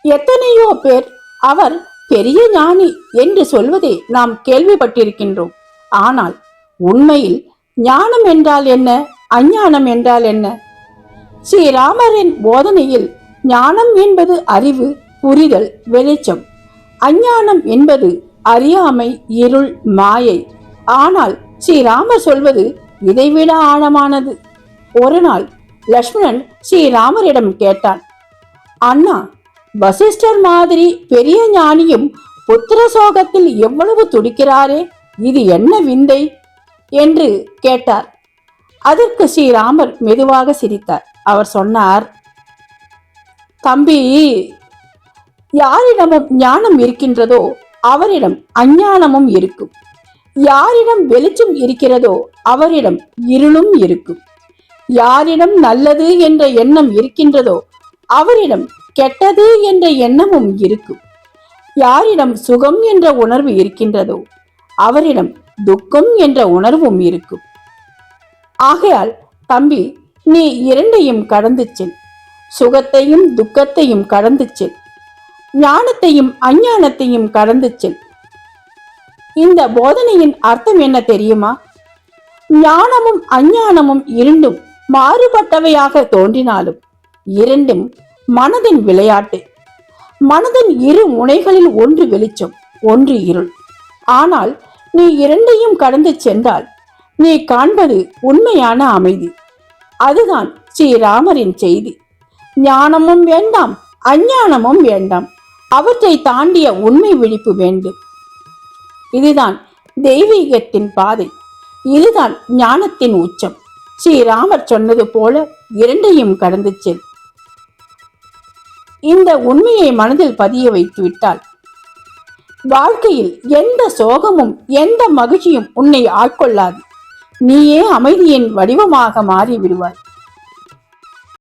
எத்தனையோ பேர் அவர் பெரிய ஞானி என்று சொல்வதை நாம் கேள்விப்பட்டிருக்கின்றோம். ஆனால் உண்மையில் ஞானம் என்றால் என்ன, அஞ்ஞானம் என்றால் என்ன? ஸ்ரீராமரின் போதனையில் ஞானம் என்பது அறிவு, புரிதல், வெளிச்சம். அஞ்ஞானம் என்பது அறியாமை, இருள், மாயை. ஆனால் ஸ்ரீராமர் சொல்வது இதைவிட ஆழமானது. ஒரு நாள் லக்ஷ்மணன் ஸ்ரீராமரிடம் கேட்டான், அண்ணா, வசிஷ்டர் மாதிரி பெரிய ஞானியும் புத்திர சோகத்தில் எவ்வளவு துடிக்கிறாரே, இது என்ன விந்தை என்று கேட்டார். அதற்கு ஸ்ரீராமர் மெதுவாக சிரித்தார். அவர் சொன்னார், தம்பி, யாரிடமும் ஞானம் இருக்கின்றதோ அவரிடம் அஞ்ஞானமும் இருக்கும். யாரிடம் வெளிச்சம் இருக்கிறதோ அவரிடம் இருளும் இருக்கும். யாரிடம் நல்லது என்ற எண்ணம் இருக்கின்றதோ அவரிடம் கெட்டது என்ற எண்ணமும் இருக்கும். யாரிடம் சுகம் என்ற உணர்வு இருக்கின்றதோ அவரிடம் துக்கம் என்ற உணர்வும் இருக்கும். ஆகையால் தம்பி, நீ இரண்டையும் கடந்து செல். சுகத்தையும் துக்கத்தையும் கடந்து செல். ஞானத்தையும் அஞ்ஞானத்தையும் கடந்து செல். இந்த போதனையின் அர்த்தம் என்ன தெரியுமா? ஞானமும் அஞ்ஞானமும் இரண்டும் மாறுபட்டவையாக தோன்றினாலும் இரண்டும் மனதின் விளையாட்டு. மனதின் இரு முனைகளில் ஒன்று வெளிச்சம், ஒன்று இருள். ஆனால் நீ இரண்டையும் கடந்து சென்றால் நீ காண்பது உண்மையான அமைதி. அதுதான் ஸ்ரீராமரின் செய்தி. ஞானமும் வேண்டாம், அஞ்ஞானமும் வேண்டாம். அவற்றை தாண்டிய உண்மை விழிப்பு வேண்டும். இதுதான் தெய்வீகத்தின் பாதை. இதுதான் ஞானத்தின் உச்சம். ஸ்ரீராமர் சொன்னது போல இரண்டையும் கடந்து செல். இந்த உண்மையை மனதில் பதிய வைத்து விட்டால் வாழ்க்கையில் எந்த சோகமும் எந்த மகிழ்ச்சியும் உன்னை ஆட்கொள்ளாது. நீயே அமைதியின் வடிவமாக மாறி விடுவாய்.